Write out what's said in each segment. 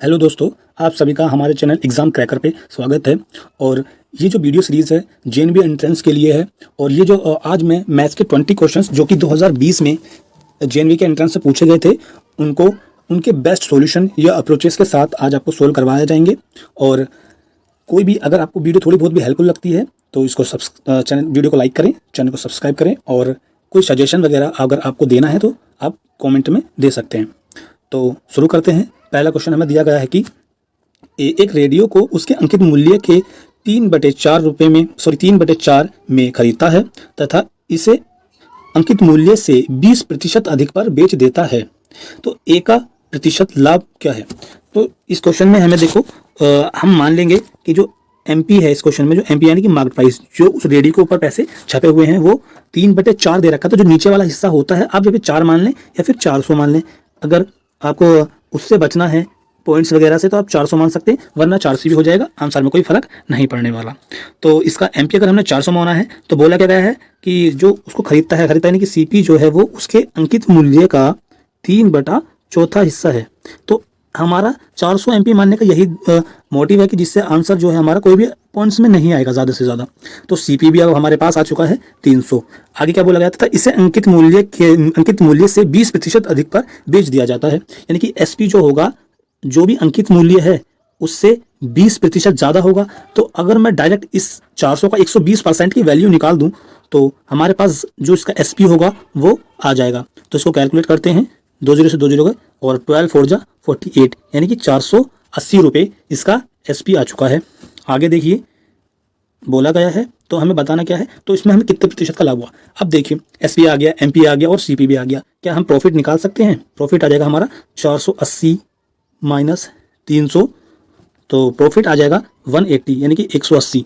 Hello दोस्तों, आप सभी का हमारे चैनल एग्ज़ाम क्रैकर पे स्वागत है। और ये जो वीडियो सीरीज़ है जेएनबी एंट्रेंस के लिए है। और ये जो आज मैं मैथ्स के 20 क्वेश्चंस जो कि 2020 में जेएनबी के एंट्रेंस से पूछे गए थे उनको उनके बेस्ट सॉल्यूशन या अप्रोचेस के साथ आज आपको सोल्व करवाए जाएंगे। और कोई भी अगर आपको वीडियो थोड़ी बहुत भी हेल्पफुल लगती है तो इसको वीडियो को लाइक करें, चैनल को सब्सक्राइब करें। और कोई सजेशन वगैरह अगर आपको देना है तो आप कॉमेंट में दे सकते हैं। तो शुरू करते हैं। पहला क्वेश्चन हमें दिया गया है कि एक रेडियो को उसके अंकित मूल्य के 3/4 में खरीदता है तथा इसे अंकित मूल्य से 20% अधिक पर बेच देता है, तो ए का प्रतिशत लाभ क्या है। तो इस क्वेश्चन में हमें देखो, हम मान लेंगे कि जो एमपी है, इस क्वेश्चन में जो एमपी यानी कि मार्केट प्राइस, जो उस रेडियो के ऊपर पैसे छपे हुए हैं वो 3/4 दे रखा है। तो जो नीचे वाला हिस्सा होता है आप जब 4 मान लें या फिर 400 मान लें। अगर आपको उससे बचना है पॉइंट्स वगैरह से तो आप 400 मान सकते हैं, वरना 400 भी हो जाएगा, आंसर में कोई फर्क नहीं पड़ने वाला। तो इसका एमपी अगर हमने 400 माना है तो बोला क्या गया है कि जो उसको खरीदता है यानी कि सीपी जो है वो उसके अंकित मूल्य का 3/4 हिस्सा है। तो हमारा 400 एमपी मानने का यही मोटिव है कि जिससे आंसर जो है हमारा कोई भी पॉइंट्स में नहीं आएगा ज़्यादा से ज़्यादा। तो सीपी भी अब हमारे पास आ चुका है 300। आगे क्या बोला गया था, इसे अंकित मूल्य से 20% अधिक पर बेच दिया जाता है। यानी कि एसपी जो होगा, जो भी अंकित मूल्य है उससे 20% ज़्यादा होगा। तो अगर मैं डायरेक्ट इस 400 का 120% की वैल्यू निकाल दूं तो हमारे पास जो इसका एसपी होगा वो आ जाएगा। तो इसको कैलकुलेट करते हैं, 20 से 20 गए और 12 4 जा 48, यानी कि 480 रुपये इसका एसपी आ चुका है। आगे देखिए बोला गया है तो हमें बताना क्या है, तो इसमें हमें कितने प्रतिशत का लाभ हुआ। अब देखिए एसपी आ गया, एमपी आ गया और सीपी भी आ गया। क्या हम प्रॉफिट निकाल सकते हैं? प्रॉफिट आ जाएगा हमारा 480 माइनस 300, तो प्रॉफिट आ जाएगा 180, यानी कि 180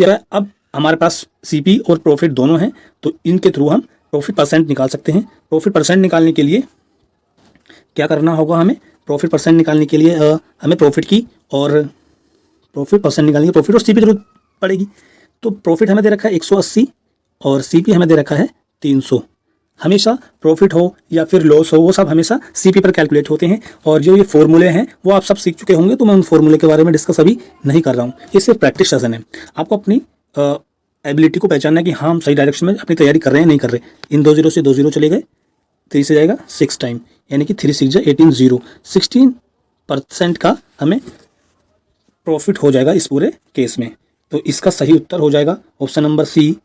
है। अब हमारे पास सीपी और प्रॉफिट दोनों हैं तो इनके थ्रू हम प्रॉफिट परसेंट निकाल सकते हैं। प्रॉफिट परसेंट निकालने के लिए क्या करना होगा हमें? प्रॉफिट परसेंट निकालने के लिए हमें प्रॉफिट परसेंट निकालने की प्रॉफिट और सीपी जरूरत पड़ेगी। तो प्रॉफिट हमें दे रखा है 180 और सीपी हमें दे रखा है 300। हमेशा प्रॉफिट हो या फिर लॉस हो वो सब हमेशा सीपी पर कैलकुलेट होते हैं। और जो ये फॉर्मूले हैं वो आप सब सीख चुके होंगे, तो मैं उन फॉर्मूले के बारे में डिस्कस अभी नहीं कर रहा हूँ। ये सिर्फ प्रैक्टिस सेशन है। आपको अपनी एबिलिटी को पहचानना है कि हाँ हम सही डायरेक्शन में अपनी तैयारी कर रहे हैं नहीं कर रहे। इन 2 0 से 2 0 चले गए, 3 से जाएगा 6 टाइम, यानी कि 3 6 18 0, 16% का हमें प्रॉफिट हो जाएगा इस पूरे केस में। तो इसका सही उत्तर हो जाएगा ऑप्शन नंबर सी,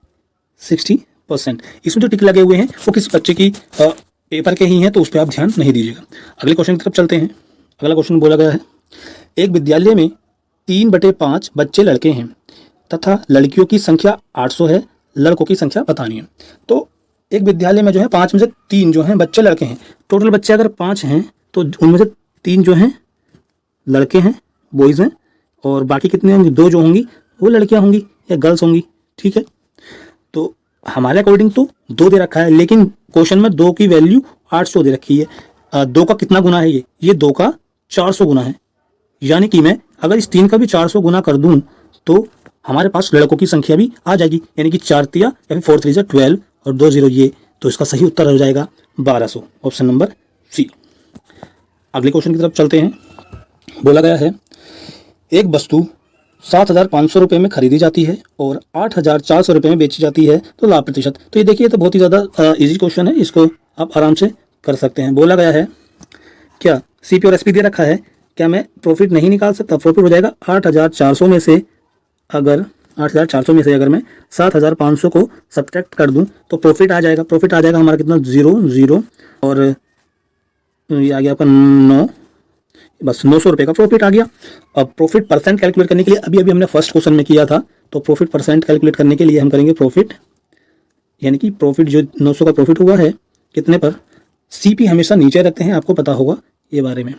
60%। इसमें जो टिक लगे हुए हैं वो किसी बच्चे की पेपर के ही हैं, तो उस पर आप ध्यान नहीं दीजिएगा। अगले क्वेश्चन की तरफ चलते हैं। अगला क्वेश्चन बोला गया है, एक विद्यालय में 3/5 बच्चे लड़के हैं तथा लड़कियों की संख्या 800 है, लड़कों की संख्या बतानी है। तो एक विद्यालय में जो है 5 में से 3 जो हैं बच्चे लड़के हैं। टोटल बच्चे अगर 5 हैं तो उनमें से 3 जो हैं लड़के हैं, बॉयज़ हैं, और बाकी कितने होंगे? 2 जो होंगी वो लड़कियां होंगी या गर्ल्स होंगी। ठीक है, तो हमारे अकॉर्डिंग तो 2 दे रखा है, लेकिन क्वेश्चन में 2 की वैल्यू 800 दे रखी है। 2 का कितना गुना है? ये 2 का 400 गुना है। यानी कि मैं अगर इस 3 का भी 400 गुना कर दूं तो हमारे पास लड़कों की संख्या भी आ जाएगी, यानी कि 4 तिया या फिर 4 3 12 और 2 0 ये। तो इसका सही उत्तर हो जाएगा 1200, ऑप्शन नंबर सी। अगले क्वेश्चन की तरफ चलते हैं। बोला गया है, एक वस्तु 7,500 रुपये में खरीदी जाती है और 8,400 रुपये में बेची जाती है, तो लाभ प्रतिशत। तो ये देखिए तो बहुत ही ज़्यादा इजी क्वेश्चन है, इसको आप आराम से कर सकते हैं। बोला गया है क्या सीपी और एसपी दे रखा है, क्या मैं प्रॉफिट नहीं निकाल सकता? प्रॉफिट हो जाएगा 8,400 में से अगर 8,400 में से अगर मैं 7,500 को सब्ट्रैक्ट कर दूं तो प्रॉफिट आ जाएगा। प्रॉफिट आ जाएगा हमारा कितना? 0 0 और ये आ गया आपका 9, बस 900 रुपये का प्रॉफिट आ गया। अब प्रॉफिट परसेंट कैलकुलेट करने के लिए अभी हमने फर्स्ट क्वेश्चन में किया था, तो प्रॉफिट परसेंट कैलकुलेट करने के लिए हम करेंगे प्रॉफिट, यानी कि प्रॉफिट जो 900 का प्रॉफिट हुआ है कितने पर? सीपी हमेशा नीचे रखते हैं, आपको पता होगा ये बारे में।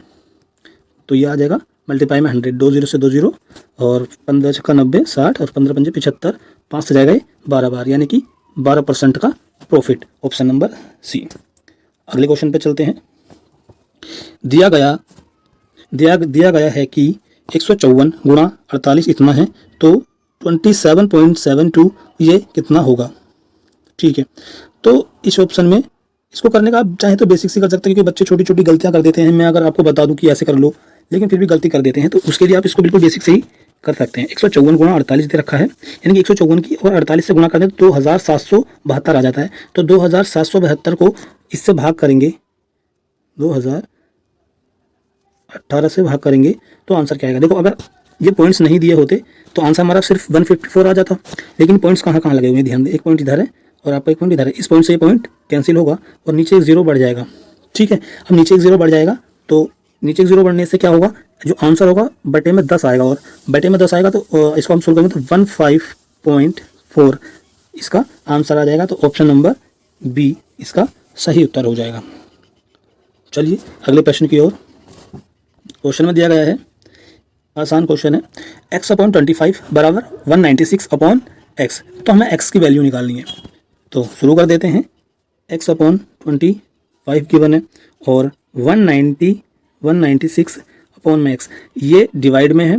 तो ये आ जाएगा मल्टीप्लाई में 100, 2 0 से 2 0 और 15 6 90 60 और 15 5 75, 5 से जाएगा 12 बार, यानी कि 12% का प्रॉफिट, ऑप्शन नंबर सी। अगले क्वेश्चन पे चलते हैं। दिया गया है कि 154 गुणा 48 इतना है, तो 27.72 ये कितना होगा? ठीक है, तो इस ऑप्शन में इसको करने का आप चाहे तो बेसिक से कर सकते हैं, क्योंकि बच्चे छोटी छोटी गलतियाँ कर देते हैं। मैं अगर आपको बता दूं कि ऐसे कर लो, लेकिन फिर भी गलती कर देते हैं, तो उसके लिए आप इसको बिल्कुल बेसिक से ही कर सकते हैं। 154 गुणा 48 दे रखा है, यानी कि 154 की और 48 से गुणा कर दें तो 2772 आ जाता है। तो 2772 को इससे भाग करेंगे, 2018 से भाग करेंगे तो आंसर क्या आएगा। देखो, अगर ये पॉइंट्स नहीं दिए होते तो आंसर हमारा सिर्फ 154 आ जाता, लेकिन पॉइंट्स कहाँ कहाँ लगे हुए हैं ध्यान दें। एक पॉइंट इधर है और आपका एक पॉइंट इधर है। इस पॉइंट से ये पॉइंट कैंसिल होगा और नीचे एक जीरो बढ़ जाएगा। ठीक है, अब नीचे एक जीरो बढ़ जाएगा, तो नीचे एक जीरो बढ़ने से क्या होगा, जो आंसर होगा बटे में 10 आएगा, और बटे में 10 आएगा तो इसको हम सोल्व करेंगे तो 15.4 इसका आंसर आ जाएगा। तो ऑप्शन नंबर बी इसका सही उत्तर हो जाएगा। चलिए अगले प्रश्न की ओर। क्वेश्चन में दिया गया है, आसान क्वेश्चन है, x/25 बराबर 196/x। तो हमें x की वैल्यू निकालनी है, तो शुरू कर देते हैं। x/25 गिवन है और 196/x ये डिवाइड में है,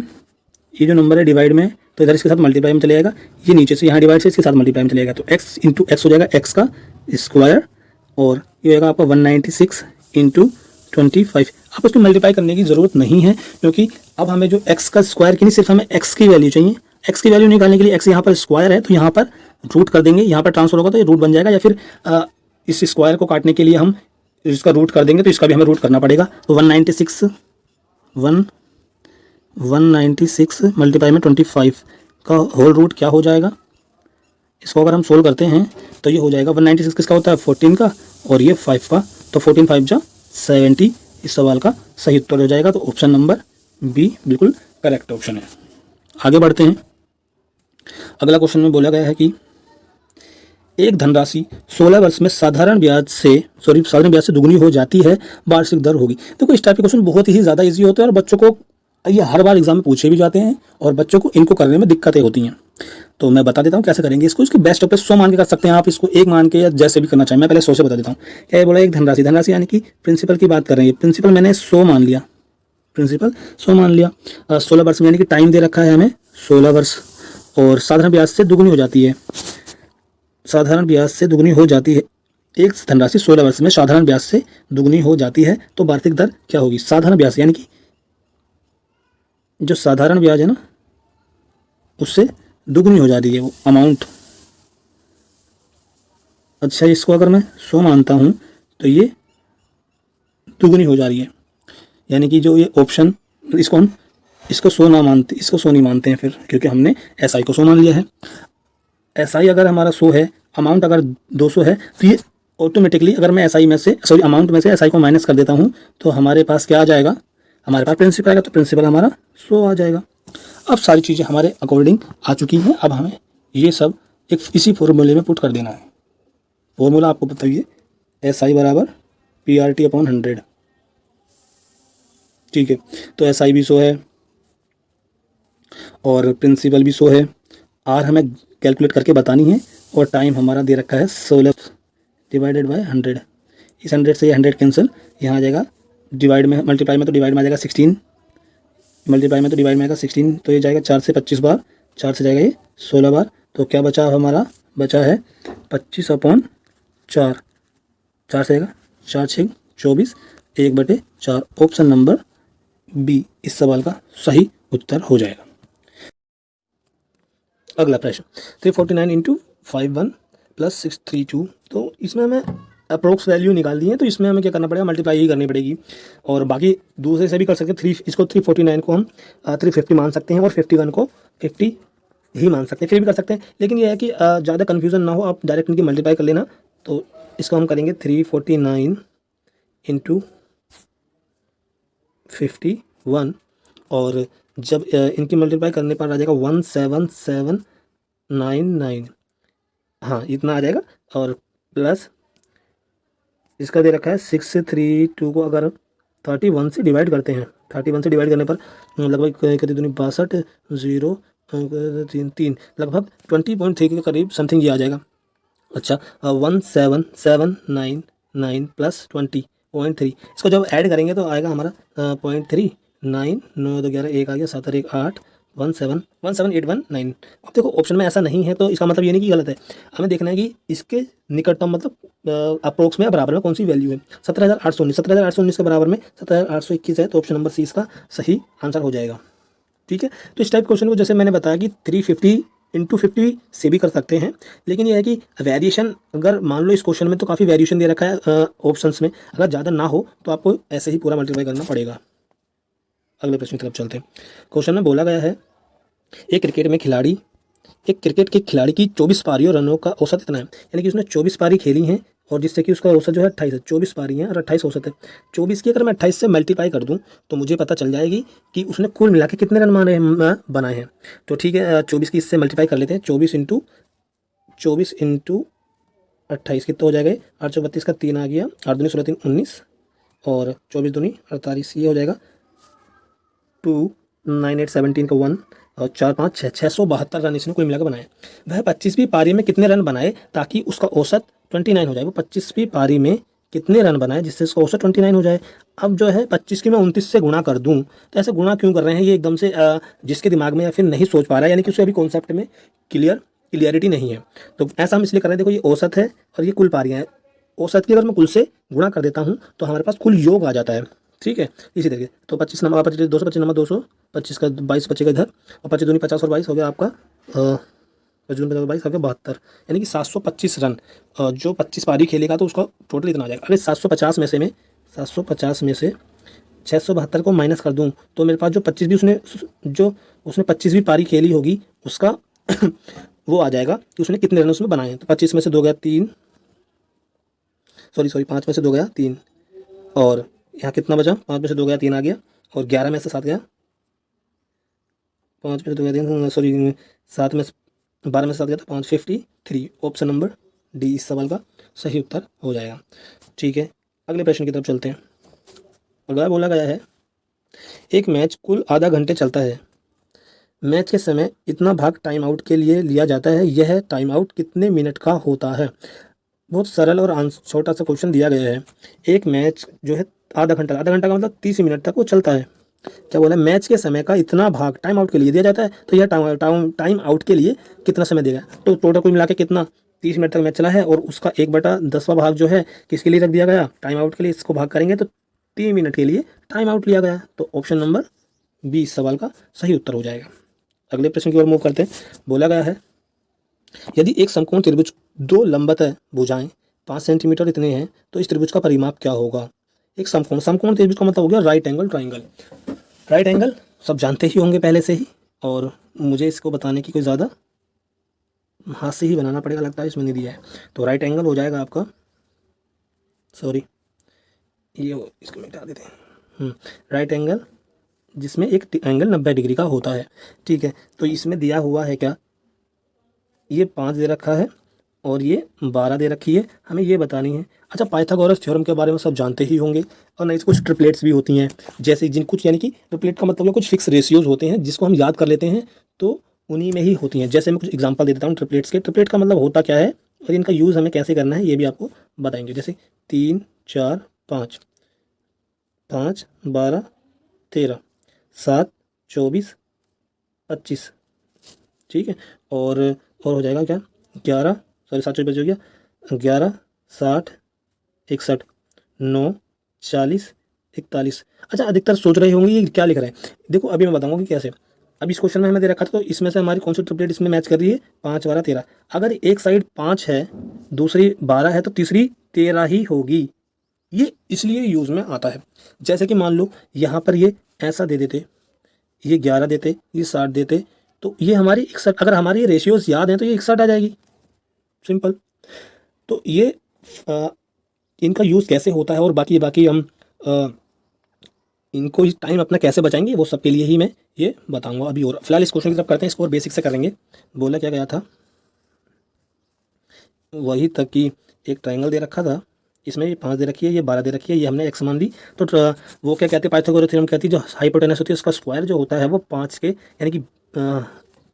ये जो नंबर है डिवाइड में है, तो इधर इसके साथ मल्टीप्लाई में चले जाएगा। ये नीचे से यहाँ डिवाइड से इसके साथ मल्टीप्लाई में चलेगा, तो x इंटू एक्स हो जाएगा, x का स्क्वायर, और ये होगा आपका 196 इंटू 25। आप उसको मल्टीप्लाई करने की ज़रूरत नहीं है, क्योंकि अब हमें जो x का स्क्वायर की नहीं, सिर्फ हमें x की वैल्यू चाहिए। x की वैल्यू निकालने के लिए x यहाँ पर स्क्वायर है, तो यहाँ पर रूट कर देंगे, यहाँ पर ट्रांसफर होगा तो ये रूट बन जाएगा, या फिर इस स्क्वायर को काटने के लिए हम इसका रूट कर देंगे, तो इसका भी हमें रूट करना पड़ेगा। तो 196 मल्टीप्लाई में 25 का होल रूट क्या हो जाएगा। इसको अगर हम सोल्व करते हैं तो ये हो जाएगा 196 किसका होता है 14 का, और ये 5 का, तो 14 5 जा 70 इस सवाल का सही उत्तर हो जाएगा। तो ऑप्शन नंबर बी बिल्कुल करेक्ट ऑप्शन है। आगे बढ़ते हैं। अगला क्वेश्चन में बोला गया है कि एक धनराशि 16 वर्ष में साधारण ब्याज से दुगनी हो जाती है, वार्षिक दर होगी। देखो, इस टाइप के क्वेश्चन बहुत ही ज़्यादा इजी होते हैं और बच्चों को ये हर बार एग्जाम में पूछे भी जाते हैं, और बच्चों को इनको करने में दिक्कतें होती हैं। तो मैं बता देता हूँ कैसे करेंगे इसको। इसकी बेस्ट ऑफ 100 मान के कर सकते हैं आप, इसको 1 मान के या जैसे भी करना चाहिए। मैं पहले 100 से बता देता हूँ। क्या बोला, एक धनराशि यानी कि प्रिंसिपल की बात कर रहे हैं। प्रिंसिपल मैंने 100 मान लिया, प्रिंसिपल 100 मान लिया। 16 वर्ष में यानी कि टाइम दे रखा है हमें 16 वर्ष, और साधारण ब्याज से दुगनी हो जाती है, साधारण ब्याज से दुगनी हो जाती है। एक धनराशि 16 वर्ष में साधारण ब्याज से दुगनी हो जाती है, तो वार्षिक दर क्या होगी। साधारण ब्याज यानी कि जो साधारण ब्याज है ना, उससे दुगनी हो जाती है वो अमाउंट। अच्छा, इसको अगर मैं 100 मानता हूँ तो ये दुगनी हो जा रही है, यानी कि जो ये ऑप्शन, इसको 100 ना मानते, इसको 100 नहीं मानते हैं फिर, क्योंकि हमने SI को 100 मान लिया है। SI अगर हमारा 100 है, अमाउंट अगर 200 है, तो ये ऑटोमेटिकली अगर मैं अमाउंट में से SI को माइनस कर देता हूँ तो हमारे पास क्या आ जाएगा, हमारे पास प्रिंसिपल आएगा, तो प्रिंसिपल हमारा 100 आ जाएगा। अब सारी चीज़ें हमारे अकॉर्डिंग आ चुकी हैं। अब हमें ये सब एक इसी फॉर्मूले में पुट कर देना है। फॉर्मूला आपको बताइए, SI बराबर PRT/100। ठीक है, तो SI भी 100 है और प्रिंसिपल भी 100 है। R हमें कैलकुलेट करके बतानी है, और टाइम हमारा दे रखा है 16 डिवाइडेड बाय 100। इस 100 से ये 100 कैंसिल, यहाँ आ जाएगा डिवाइड में, मल्टीप्लाई में तो डिवाइड में आ जाएगा 16, मल्टीप्लाई में तो डिवाइड में आएगा 16, तो ये जाएगा 4 से 25 बार, 4 से जाएगा ये 16 बार। तो क्या बचा हमारा, बचा है 25/4, 4 से आएगा 4 6 24, 1/4। ऑप्शन नंबर बी इस सवाल का सही उत्तर हो जाएगा। अगला प्रश्न, 349 इंटू 51 + 632। तो इसमें हमें अप्रोक्स वैल्यू निकाल दी है, तो इसमें हमें क्या करना पड़ेगा, मल्टीप्लाई ही करनी पड़ेगी। और बाकी दूसरे से भी कर सकते हैं। इसको 349 को हम 350 मान सकते हैं, और 51 को 50 ही मान सकते हैं, फिर भी कर सकते हैं। लेकिन यह है कि ज़्यादा कन्फ्यूज़न ना हो, आप डायरेक्ट इनकी मल्टीप्लाई कर लेना। तो इसको हम करेंगे 349 इंटू 51, और जब इनकी मल्टीप्लाई करने पर आ जाएगा 17799, हाँ इतना आ जाएगा। और प्लस इसका दे रखा है 632 को अगर 31 से डिवाइड करते हैं, 31 से डिवाइड करने पर लगभग कितनी दूनी 62 0 3 लगभग 20.3 के करीब समथिंग ये आ जाएगा। अच्छा, 17799 + 20.3, इसको जब ऐड करेंगे तो आएगा हमारा 0.3, 9 9 2 11 1 आ गया, 7 और 1 8 1781 अब देखो ऑप्शन में ऐसा नहीं है तो इसका मतलब ये नहीं कि गलत है, हमें देखना है कि इसके निकटतम मतलब अप्रोक्स में बराबर में कौन सी वैल्यू है। 17,819 के बराबर में 17,821 है, तो ऑप्शन नंबर सी इसका सही आंसर हो जाएगा। ठीक है, तो इस टाइप क्वेश्चन को जैसे मैंने बताया कि 350 इंटू 50 से भी कर सकते हैं, लेकिन यह है कि वेरिएशन अगर मान लो इस क्वेश्चन में तो काफ़ी वेरिएशन दे रखा है ऑप्शंस में, अगर ज़्यादा ना हो तो आपको ऐसे ही पूरा मल्टीप्लाई करना पड़ेगा। अगले प्रश्न की तरफ चलते हैं। क्वेश्चन में बोला गया है एक क्रिकेट के खिलाड़ी की 24 पारियों रनों का औसत इतना है, यानी कि उसने 24 पारी खेली हैं और जिससे कि उसका औसत जो है 28 है। 24 पारी हैं और 28 औसत है। 24 की अगर मैं 28 से मल्टीप्लाई कर दूं तो मुझे पता चल जाएगी कि उसने कुल मिला के कितने रन बनाए हैं। तो ठीक है, 24 की इससे मल्टीप्लाई कर लेते हैं। 24 इंटू 28 कितना हो जाएगा? 832 का 3 आ गया, 8 दूनी 16 3 19 और 24 दूनी 48, ये हो जाएगा 2 9 8 17 का 1 और 4 5 6 672 रन इसने कुल मिलाकर बनाए। वह 25वीं पारी में कितने रन बनाए ताकि उसका औसत 29 हो जाए? वो 25वीं पारी में कितने रन बनाए जिससे उसका औसत 29 हो जाए? अब जो है 25 की मैं 29 से गुणा कर दूं, तो ऐसे गुणा क्यों कर रहे हैं ये एकदम से जिसके दिमाग में या फिर नहीं सोच पा रहा है, यानी कि उसे अभी कॉन्सेप्ट में क्लियरिटी नहीं है, तो ऐसा हम इसलिए कर रहे हैं। देखो ये औसत है और ये कुल पारियां हैं। औसत की अगर मैं कुल से गुणा कर देता हूँ तो हमारे पास कुल योग आ जाता है। ठीक है, इसी तरीके तो 25 नंबर 25 225 नंबर 200, 25 का 22 बचेगा इधर और 25 दूनी 50 और 22 हो गया आपका 25 दूनी 52 हो गया 72, यानी कि 725 रन। जो 25 पारी खेलेगा तो उसका टोटल इतना आ जाएगा। अरे 750 में से 672 को माइनस कर दूं तो मेरे पास जो 25 भी उसने 25वीं पारी खेली होगी उसका वो आ जाएगा कि उसने कितने रन उसमें बनाए हैं। तो 25 में से 2 गया 3, सॉरी 5 में से 2 गया 3 और यहाँ कितना बचा? 5 में से 2 गया 3 आ गया और 11 में से 7 गया, 5 में से 2 गया 3 सॉरी 7 में 12 में से 7 गया तो 553। ऑप्शन नंबर डी इस सवाल का सही उत्तर हो जाएगा। ठीक है, अगले प्रश्न की तरफ चलते हैं। अगला बोला गया है एक मैच कुल आधा घंटे चलता है। मैच के समय इतना भाग टाइम आउट के लिए लिया जाता है, यह टाइम आउट कितने मिनट का होता है? बहुत सरल और छोटा सा क्वेश्चन दिया गया है। एक मैच जो है आधा घंटा का मतलब 30 मिनट तक वो चलता है। क्या बोला? मैच के समय का इतना भाग टाइम आउट के लिए दिया जाता है, तो यह टाइम आउट के लिए कितना समय देगा? तो टोटल कुल मिला के कितना 30 मिनट तक मैच चला है और उसका 1/10वां भाग जो है किसके लिए रख दिया गया? टाइम आउट के लिए। इसको भाग करेंगे तो 3 मिनट के लिए टाइम आउट लिया गया। तो ऑप्शन नंबर बी इस सवाल का सही उत्तर हो जाएगा। अगले प्रश्न की ओर मूव करते हैं। बोला गया है यदि एक समकोण त्रिभुज 2 लंबवत भुजाएं 5 सेंटीमीटर इतने हैं तो इस त्रिभुज का परिमाप क्या होगा? एक समकोण त्रिभुज का मतलब हो गया right angle triangle. Right angle सब जानते ही होंगे पहले से ही, और मुझे इसको बताने की कोई ज़्यादा हाथ से ही बनाना पड़ेगा लगता है, इसमें नहीं दिया है। तो राइट एंगल हो जाएगा आपका, सॉरी ये इसको मिटा देते हैं। राइट एंगल जिसमें एक एंगल 90 डिग्री का होता है। ठीक है, तो इसमें दिया हुआ है क्या? ये 5 दे रखा है और ये 12 दे रखी है, हमें ये बतानी है। अच्छा, पाइथागोरस थ्योरम के बारे में सब जानते ही होंगे, और नहीं कुछ ट्रिपलेट्स भी होती हैं जैसे कुछ, यानी कि ट्रिपलेट का मतलब कुछ फिक्स रेशियोज होते हैं जिसको हम याद कर लेते हैं, तो उन्हीं में ही होती हैं। जैसे मैं कुछ एग्जांपल दे देता हूँ ट्रिपलेट्स के। ट्रिपलेट का मतलब होता क्या है और इनका यूज़ हमें कैसे करना है ये भी आपको बताएंगे। जैसे 3 4 5, 5 12 13, 7 24 25। ठीक है, और हो जाएगा क्या 11, सॉरी 7 24 हो गया 11 60 61 9 40 41। अच्छा, अधिकतर सोच रहे होंगे ये क्या लिख रहे हैं। देखो अभी मैं बताऊंगा कि कैसे। अब इस क्वेश्चन में हमें दे रखा था तो इसमें से हमारी कौन सी ट्रिपलेट इसमें मैच कर रही है? 5 12 13। अगर एक साइड 5 है दूसरी 12 है तो तीसरी 13 ही होगी। ये इसलिए यूज़ में आता है। जैसे कि मान लो यहाँ पर ये ऐसा दे देते, ये 11 देते, ये 60 देते, तो ये हमारी 61, अगर हमारी ये रेशियोज याद हैं तो ये 61 आ जाएगी, सिंपल। तो ये इनका यूज़ कैसे होता है और बाकी हम इनको टाइम अपना कैसे बचाएंगे वो सबके लिए ही मैं ये बताऊंगा अभी। और फिलहाल इस क्वेश्चन की तरफ करते हैं, इसको और बेसिक से करेंगे। बोला क्या गया था, वही तक कि एक ट्राइंगल दे रखा था, इसमें ये 5 दे रखी है, ये 12 दे रखी है, ये हमने x मान ली। तो वो क्या कहते हैं, पाइथागोरस थ्योरम कहती है जो हाइपोटेनस होती है उसका स्क्वायर जो होता है वो 5 के, यानी कि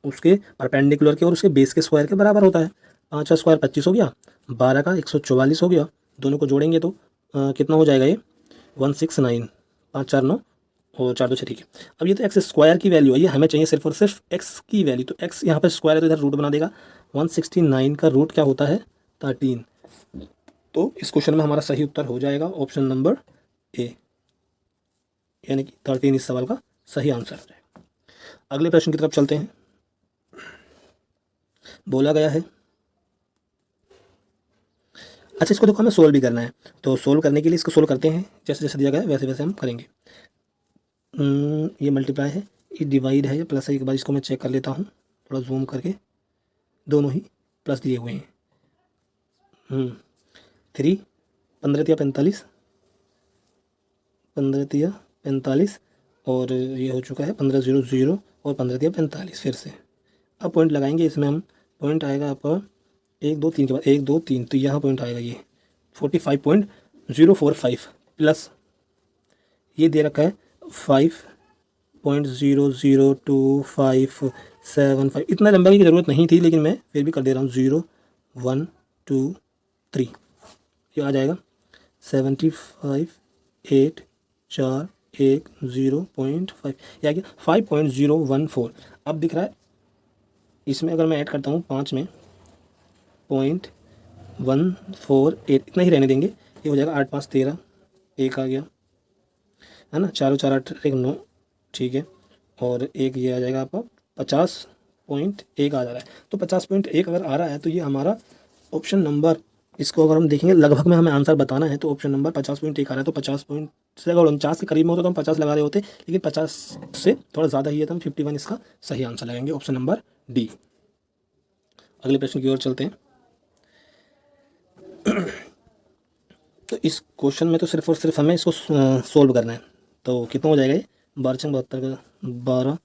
उसके परपेंडिकुलर के और उसके बेस के स्क्वायर के बराबर होता है। 5 का स्क्वायर 25 हो गया, 12 का 144 हो गया, दोनों को जोड़ेंगे तो कितना हो जाएगा ये 169, 5 4 9 और 4 2 6, ठीक है। अब ये तो एक्स स्क्वायर की वैल्यू है, ये हमें चाहिए सिर्फ और सिर्फ एक्स की वैल्यू। तो एक्स यहाँ पर स्क्वायर है तो इधर रूट बना देगा। 169 का रूट क्या होता है? 13। तो इस क्वेश्चन में हमारा सही उत्तर हो जाएगा ऑप्शन नंबर ए, यानी कि 13 इस सवाल का सही आंसर हो जाएगा। अगले प्रश्न की तरफ चलते हैं। बोला गया है, अच्छा इसको देखो हमें सोल्व भी करना है, तो सोल्व करने के लिए इसको सोल्व करते हैं, जैसे जैसे दिया गया है वैसे वैसे हम करेंगे। ये मल्टीप्लाई है, ये डिवाइड है, ये प्लस है। एक बार इसको मैं चेक कर लेता हूँ थोड़ा जूम करके, दोनों ही प्लस दिए हुए हैं। 3 15 या 45, 15 या 45, और ये हो चुका है 15 0 0 और 15 या 45 फिर से। अब पॉइंट लगाएंगे इसमें हम, पॉइंट आएगा आपका 1 2 3 के बाद 1 2 3, तो यहाँ पॉइंट आएगा ये 45.045 प्लस ये दे रखा है 5.00255। इतना लंबा की ज़रूरत नहीं थी, लेकिन मैं फिर भी कर दे रहा हूँ। 0 1 2 3, ये आ जाएगा 75 8 4 1 0.5, या क्या 5.014। अब दिख रहा है इसमें, अगर मैं ऐड करता हूँ 5 में 0.148, इतना ही रहने देंगे। ये हो जाएगा 8 5 13, एक आ गया है ना, 4 4 8 1 9, ठीक है। और एक ये आ जाएगा आपका 50.1 आ जा रहा है। तो 50.1 अगर आ रहा है तो ये हमारा ऑप्शन नंबर, इसको अगर हम देखेंगे लगभग में हमें आंसर बताना है, तो ऑप्शन नंबर 50.1 आ रहा है। तो 50 पॉइंट से अगर 49 के करीब में होता तो हम 50 लगा रहे होते, लेकिन 50 से थोड़ा ज़्यादा ही है तो हम 51 इसका सही आंसर लगाएंगे, ऑप्शन नंबर डी। अगले प्रश्न की ओर चलते हैं। तो इस क्वेश्चन में तो सिर्फ और सिर्फ हमें इसको सोल्व करना है। तो कितना हो जाएगा ये? 12 का 12,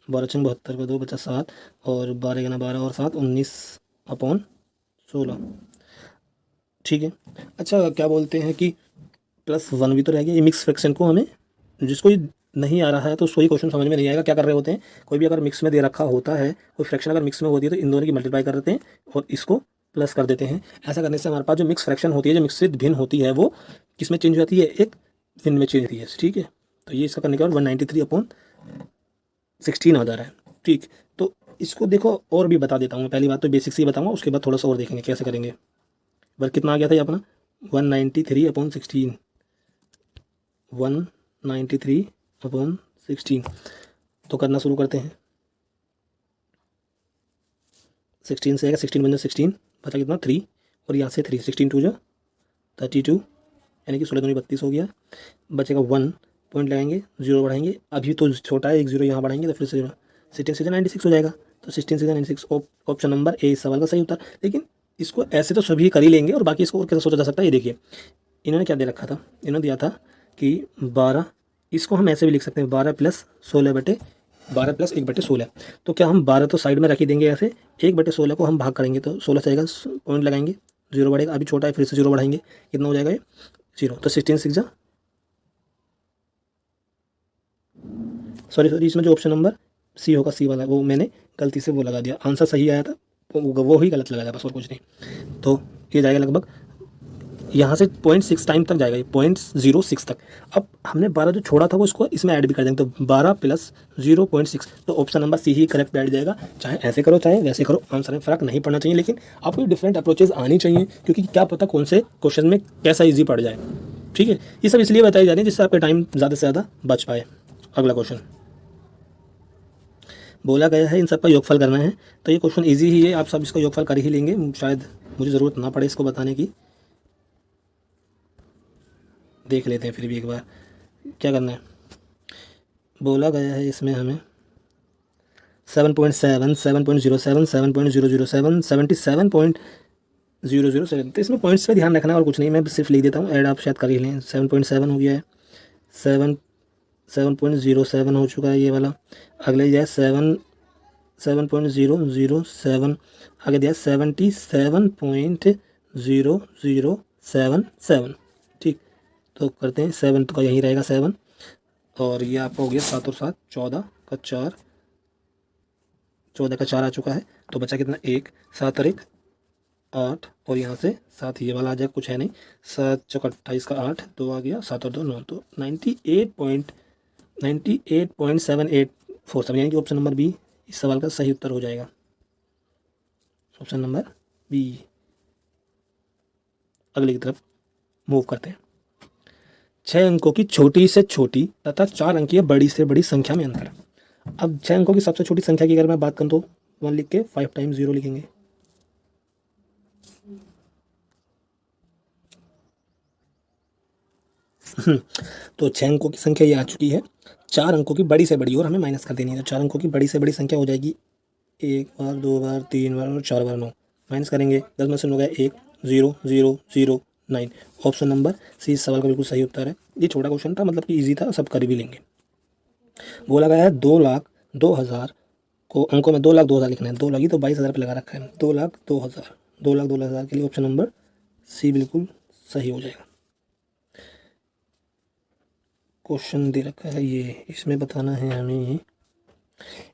12 का 2 बचा 7, और 12 का 12 और 7 19/16, ठीक है। अच्छा क्या बोलते हैं कि +1 भी तो रह गया। ये मिक्स फ्रैक्शन को हमें, जिसको ये नहीं आ रहा है तो सोई क्वेश्चन समझ में नहीं आएगा। क्या कर रहे होते हैं, कोई भी अगर मिक्स में दे रखा होता है, कोई फ्रैक्शन अगर मिक्स में होती है तो इन दोनों की मल्टीप्लाई कर देते हैं और इसको प्लस कर देते हैं। ऐसा करने से हमारे पास जो मिक्स फ्रैक्शन होती है, जो मिक्सित भिन्न होती है, वो किस में चेंज हो जाती है? एक भिन्न में चेंज होती है, ठीक है। तो ये इसका करने के बाद 193/16 आ जा रहा है, ठीक। तो इसको देखो और भी बता देता हूँ मैं, पहली बात तो बेसिक्स ही बताऊँगा, उसके बाद थोड़ा सा और देखेंगे कैसे करेंगे। बस कितना आ गया था ये अपना 193/16, 193/16। तो करना शुरू करते हैं। 16 से आएगा, 16 बन 16, बचा कितना 3, और यहाँ से 3, 16 2 जा 32, यानी कि 16 दूनी 32 हो गया। बचेगा 1, पॉइंट लगाएंगे, 0 बढ़ाएंगे, अभी तो छोटा है, एक 0 यहाँ बढ़ाएंगे तो फिर से 16 से 96 हो जाएगा। तो 16 से 96, ऑप्शन नंबर ए इस सवाल का सही उत्तर। लेकिन इसको ऐसे तो सभी कर ही लेंगे, और बाकी इसको और कैसे सोचा जा सकता है ये देखिए। इन्होंने क्या दे रखा था, इन्होंने दिया था कि 12, इसको हम ऐसे भी लिख सकते हैं 12 + 16 बटे 12 + 1/16। तो क्या हम 12 तो साइड में रख ही देंगे, ऐसे 1/16 को हम भाग करेंगे तो 16 से आएगा, पॉइंट लगाएंगे, 0 बढ़ेगा, अभी छोटा है फिर से 0 बढ़ाएंगे, कितना हो जाएगा ये 0। तो 16 6 जा, सॉरी इसमें जो ऑप्शन नंबर सी होगा, सी वाला, वो मैंने गलती से वो लगा दिया, आंसर सही आया था वो ही गलत लगाया बस, और कुछ नहीं। तो ये जाएगा लगभग यहाँ से 0.6 टाइम तक जाएगा, ये 0.06 तक। अब हमने 12 जो छोड़ा था वो इसको इसमें ऐड भी कर देंगे, तो 12 + 0.6, तो ऑप्शन नंबर सी ही करेक्ट बैठ जाएगा। चाहे ऐसे करो चाहे वैसे करो, आंसर में फ़र्क नहीं पड़ना चाहिए, लेकिन आपको डिफरेंट अप्रोचेज आनी चाहिए, क्योंकि क्या पता कौन से क्वेश्चन में कैसा ईजी पड़ जाए, ठीक है। ये सब इसलिए बताई जा रही है जिससे आपका टाइम ज़्यादा से ज़्यादा बच पाए। अगला क्वेश्चन बोला गया है इन सब का योगफल करना है, तो ये क्वेश्चन इजी ही है, आप सब इसका योगफल कर ही लेंगे, शायद मुझे ज़रूरत ना पड़े इसको बताने की। देख लेते हैं फिर भी एक बार क्या करना है। बोला गया है इसमें हमें 7.7, 7.07, 7.007, 77.007, तो इसमें पॉइंट्स पे ध्यान रखना है और कुछ नहीं, मैं सिर्फ लिख देता हूँ, ऐड आप शायद कर ही लें। 7.7 हो गया है, 7.07 हो चुका है ये वाला। अगले दिया है 7.007, आगे दिया 77.0077, ठीक। तो करते हैं 7 तो का यहीं रहेगा 7, और ये आपका हो गया 7 और 7 14 का 4, 14 का 4 आ चुका है। तो बचा कितना 1, 7 और 1 8, और यहाँ से 7 ये वाला आ जाएगा, कुछ है नहीं, 7 चौका 28 का 8, 2 आ गया, 7 और 2 9, तो 98.7847, यानी कि ऑप्शन नंबर बी इस सवाल का सही उत्तर हो जाएगा। Option number B. अगले की तरफ मूव करते हैं। 6 अंकों की छोटी से छोटी तथा 4 अंकीय बड़ी से बड़ी संख्या में अंतर। अब 6 अंकों की सबसे छोटी संख्या की अगर मैं बात करूँ तो 1 लिख के 5 टाइम्स 0 लिखेंगे। तो 6 अंकों की संख्या ये आ चुकी है। 4 अंकों की बड़ी से बड़ी और हमें माइनस कर देनी है। तो 4 अंकों की बड़ी से बड़ी संख्या हो जाएगी 1 बार, 2 बार, 3 बार और 4 बार 9। माइनस करेंगे 10 में से हो गया 1, 0 0 0 9। ऑप्शन नंबर सी इस सवाल का बिल्कुल सही उत्तर है। ये छोटा क्वेश्चन था, मतलब कि ईजी था, सब कर भी लेंगे। बोला गया है 2,02,000 को अंकों में 2,02,000 लिखना है। 2 लगी तो 22,000 पे लगा रखा है। 2,02,000, 2,02,000 के लिए ऑप्शन नंबर सी बिल्कुल सही हो जाएगा। क्वेश्चन दे रखा है ये, इसमें बताना है हमें।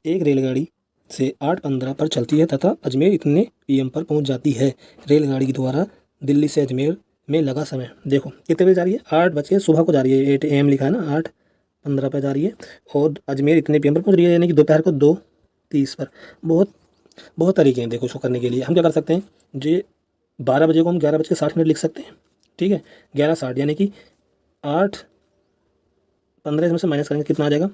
एक रेलगाड़ी से 8:15 पर चलती है तथा अजमेर इतने PM पर पहुंच जाती है। रेलगाड़ी के द्वारा दिल्ली से अजमेर में लगा समय देखो कितने बजे जा रही है, 8 बजे सुबह को जा रही है। 8 AM लिखा है ना, 8:15 पर जा रही है और अजमेर इतने PM पर पहुंच रही है, यानी कि दोपहर को 2:30 पर। बहुत बहुत तरीके हैं देखो इसको करने के लिए। हम क्या कर सकते हैं, जो 12 बजे को हम 11:60 लिख सकते हैं। ठीक है, 11:60 यानी कि 8:15 इसमें से माइनस करेंगे कितना आ जाएगा,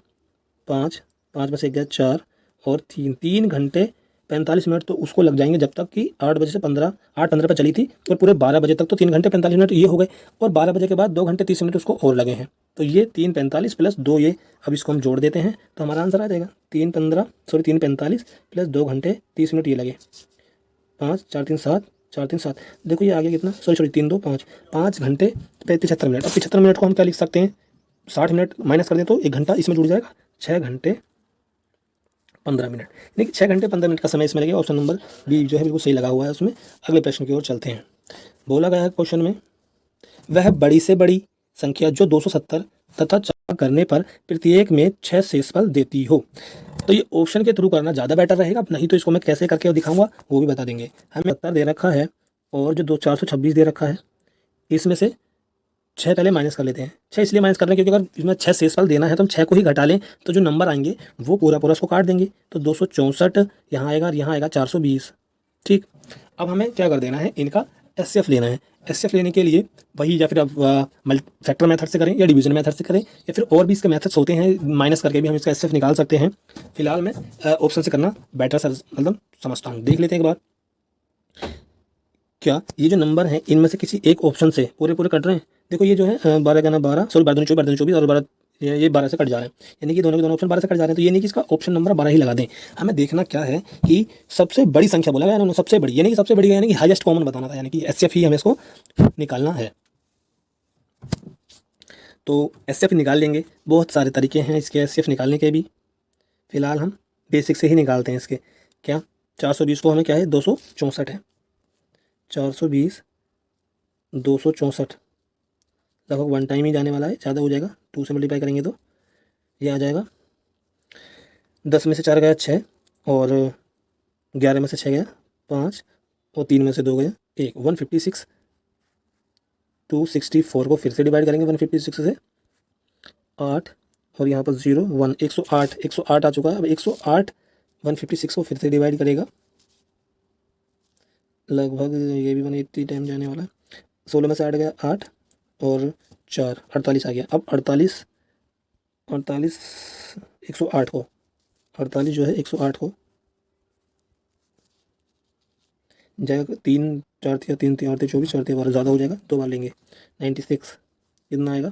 5 में से 1 4 और 3 घंटे 45 मिनट तो उसको लग जाएंगे, जब तक कि 8 बजे से 8:15 पर चली थी और पूरे 12 बजे तक तो 3 घंटे 45 मिनट ये हो गए। और 12 बजे के बाद 2 घंटे 30 मिनट उसको और लगे हैं। तो ये 3:45 प्लस 2 ये, अब इसको हम जोड़ देते हैं तो हमारा आंसर आ जाएगा 3:45 प्लस 2 घंटे 30 मिनट ये लगे, 5 4 3 7 4 3 7। देखो ये आ गया कितना, सॉरी 3 2 5, 5 घंटे 75 मिनट। अब 75 मिनट को हम क्या लिख सकते हैं, 60 मिनट माइनस कर दें तो 1 घंटा इसमें जुड़ जाएगा, 6 घंटे 15 मिनट। देखिए 6 घंटे 15 मिनट का समय इसमें लगेगा। ऑप्शन नंबर बी जो है बिल्कुल सही लगा हुआ है उसमें। अगले प्रश्न की ओर चलते हैं। बोला गया है क्वेश्चन में, वह बड़ी से बड़ी संख्या जो 270 तथा 4 करने पर प्रत्येक में 6 शेषफल देती हो। तो ये ऑप्शन के थ्रू करना ज़्यादा बेटर रहेगा, नहीं तो इसको मैं कैसे करके दिखाऊंगा वो भी बता देंगे। हमें 70 दे रखा है और जो 426 दे रखा है, इसमें से 6 पहले माइनस कर लेते हैं। 6 इसलिए माइनस कर रहे हैं क्योंकि अगर इसमें 6 शेषफल देना है तो हम 6 को ही घटा लें तो जो नंबर आएंगे वो पूरा उसको काट देंगे। तो 264 यहाँ आएगा और यहाँ आएगा 420। ठीक, अब हमें क्या कर देना है, इनका HCF लेना है। HCF लेने के लिए वही या फिर अब फैक्टर मेथड से करें या डिवीजन मेथड से करें या फिर और भी इसके मेथड्स होते हैं, माइनस करके भी हम इसका HCF निकाल सकते हैं। फिलहाल मैं ऑप्शन से करना बेटर मतलब समझता हूँ। देख लेते हैं एक बार, क्या ये जो नंबर है इनमें से किसी एक ऑप्शन से पूरे कट रहे हैं। देखो ये जो है 12 का ना 12, सॉरी 12 दूनी 24 और 12 ये 12 से कट जा रहे हैं, यानी कि दोनों के दोनों ऑप्शन 12 से कट जा रहे हैं। तो ये नहीं कि इसका ऑप्शन नंबर 12 ही लगा दें। हमें देखना क्या है कि सबसे बड़ी संख्या बोला गया ना, सबसे बड़ी, यानी कि सबसे बड़ी यानी कि हाईएस्ट कॉमन बताना था, यानी कि HCF ही हमें इसको निकालना है। तो HCF निकाल लेंगे। बहुत सारे तरीके हैं इसके HCF निकालने के भी, फिलहाल हम बेसिक से ही निकालते हैं इसके। क्या 420 को हमें क्या है 264 है, 420 264 लगभग 1 टाइम ही जाने वाला है, ज़्यादा हो जाएगा। 2 से मल्टीप्लाई करेंगे तो ये आ जाएगा 10 में से 4 गया 6 और 11 में से 6 गया 5 और 3 में से 2 गया 1, 156। 264 को फिर से डिवाइड करेंगे 156 से 8 और यहाँ पर 0 1, 108 आ चुका है। अब 108 156 को फिर से डिवाइड करेगा, लगभग ये भी 180 टाइम जाने वाला है। 16 में से 8 गया 8 और 4 48 आ गया। अब 48 108 को 48 जो है 108 को जाएगा 3 4 3 3 8 24 4 12 ज़्यादा हो जाएगा, 2 बार लेंगे 96 कितना आएगा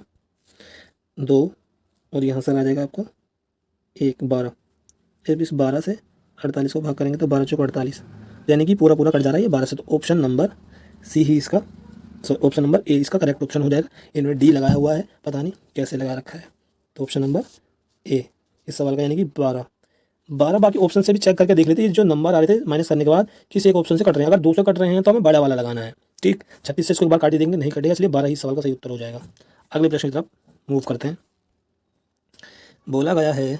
2 और यहाँ से आ जाएगा आपको 1 12। फिर इस 12 से 48 को भाग करेंगे तो 12 चौक 48, यानी कि पूरा कट जा रहा है ये 12 से। तो ऑप्शन नंबर सी ही इसका, ऑप्शन नंबर ए इसका करेक्ट ऑप्शन हो जाएगा। इनमें डी लगाया हुआ है, पता नहीं कैसे लगा रखा है। तो ऑप्शन नंबर ए इस सवाल का, यानी कि 12। बाकी ऑप्शन से भी चेक करके देख लेते हैं जो नंबर आ रहे थे माइनस करने के बाद किसी एक ऑप्शन से कट रहे हैं। अगर 2 से कट रहे हैं तो हमें बड़ा वाला लगाना है। ठीक, 36 से इसको एक बार काट देंगे, नहीं कटेगा, इसलिए 12 ही सवाल का सही उत्तर हो जाएगा। अगले प्रश्न की तरफ मूव करते हैं। बोला गया है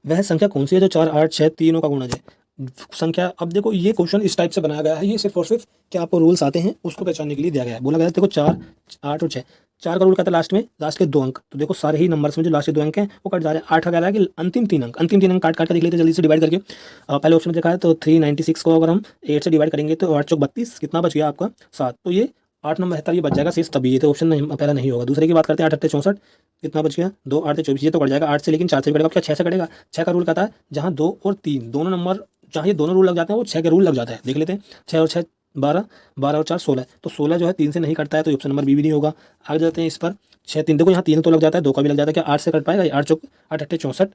वह संख्या कौन सी है जो 4 8 6 तीनों का गुणज है। संख्या, अब देखो ये क्वेश्चन इस टाइप से बनाया गया है, ये सिर्फ और सिर्फ क्या आपको रूल्स आते हैं उसको पहचानने के लिए दिया गया है। बोला गया है देखो 4 8 और 6 4 का रूल कहता है लास्ट में लास्ट के 2 अंक, तो देखो सारे ही नंबर्स में जो लास्ट के 2 अंक हैं वो कट जा रहे हैं। 8 का कह रहा है कि अंतिम 3 अंक काट काट कर देख लेते हैं जल्दी से डिवाइड करके। पहले ऑप्शन में देखा है तो 396 को अगर हम 8 से डिवाइड करेंगे तो 8 चौक 32, कितना बच गया आपका 7, तो ये 8 नंबर 72 ये बच जाएगा शेष तभी, ये तो ऑप्शन नहीं पहला नहीं होगा। दूसरे की बात करते हैं 8 8 64, कितना बच गया 2 8 24, ये तो कट जाएगा 8 से, लेकिन 4 से भी कटेगा, क्या 6 से कटेगा। 6 का रूल कहता है जहाँ 2 और 3 दोनों नंबर जहाँ ये दोनों रूल लग जाते हैं वो 6 के रूल लग जाता है, देख लेते हैं। 6 और 6 12, 12 और 4 16, तो 16 जो है 3 से नहीं कटता है, तो ऑप्शन नंबर बी भी नहीं होगा। आगे जाते हैं इस पर 6 3, देखो यहाँ 3 तो लग जाता है, 2 का भी लग जाता है, क्या 8 से कट पाएगा, 8 चौक 8 8 64,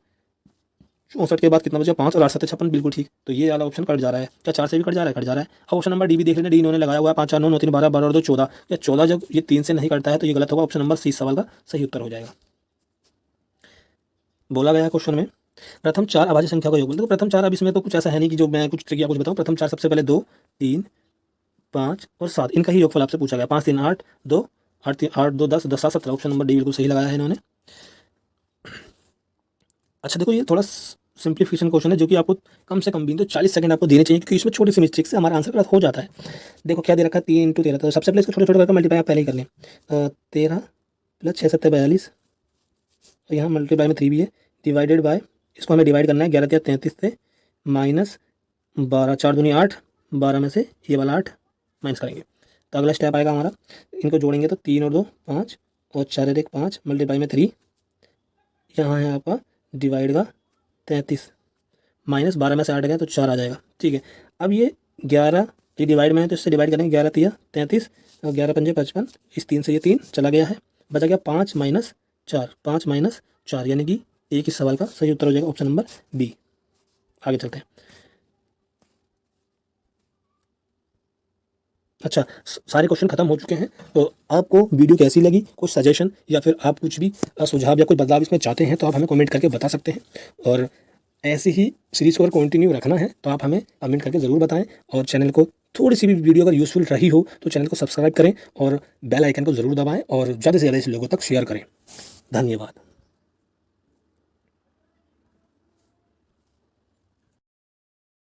64 के बाद कितना बचा 5 और 8 7 56, बिल्कुल ठीक, तो ये वाला ऑप्शन कट जा रहा है। क्या 4 से भी कट जा रहा है, कट जा रहा है। अब ऑप्शन नंबर डी भी देख लेते हैं, डी इन्होंने लगाया हुआ है 5 4 9 9 3 12 12 और 2 14, या 14 जब ये 3 से नहीं कटता है तो ये गलत होगा, ऑप्शन नंबर सी सवाल का सही उत्तर हो जाएगा। बोला गया है क्वेश्चन में प्रथम 4 अभाज्य संख्या का योग, तो प्रथम 4, अब इसमें तो कुछ ऐसा है नहीं कि जो मैं कुछ ट्रिक या कुछ बताऊं। प्रथम 4 सबसे पहले 2 3 5 और 7, इनका ही योगफल आपसे पूछा गया। 5 3 8 2 8 3 8 2 10 10 7 17, ऑप्शन नंबर डी बिल्कुल सही लगाया है इन्होंने। अच्छा देखो ये थोड़ा सिंप्लीफिकेशन क्वेश्चन है जो कि आपको कम से कम भी तो 40 सेकंड आपको देने चाहिए, क्योंकि इसमें छोटी सी मिस्टेक से हमारा आंसर गलत हो जाता है। देखो क्या दे रखा है 3 × 13, तो सबसे पहले इसको छोटे छोटे करके मल्टीप्लाई आप पहले ही कर लें। 13 + 6 7 42, तो यहाँ मल्टीप्लाई में 3 भी है, डिवाइडेड बाय, इसको हमें डिवाइड करना है 11 × 33 से, माइनस 12 4 दूनी 8, 12 में से ये वाला 8 माइनस करेंगे, तो अगला स्टेप आएगा हमारा, इनको जोड़ेंगे तो 3 और 2 5 और 4 और 1 5, मल्टीप्लाई में 3, यहाँ है आपका डिवाइड का 33, माइनस 12 में से 8 गया तो 4 आ जाएगा, ठीक है। अब ये 11 ये डिवाइड में है तो इससे डिवाइड करेंगे, 11 3 33 और 11 5 55, इस 3 से ये 3 चला गया है, बचा गया 5 - 4, 5 - 4, यानी कि एक इस सवाल का सही उत्तर हो जाएगा ऑप्शन नंबर बी। आगे चलते हैं। अच्छा सारे क्वेश्चन खत्म हो चुके हैं, तो आपको वीडियो कैसी लगी, कुछ सजेशन या फिर आप कुछ भी सुझाव या कोई बदलाव इसमें चाहते हैं तो आप हमें कमेंट करके बता सकते हैं। और ऐसी ही सीरीज़ को अगर कंटिन्यू रखना है तो आप हमें कमेंट करके ज़रूर बताएं, और चैनल को थोड़ी सी भी वीडियो अगर यूज़फुल रही हो तो चैनल को सब्सक्राइब करें और बेल आइकन को ज़रूर दबाएं और ज़्यादा से ज़्यादा इस लोगों तक शेयर करें। धन्यवाद।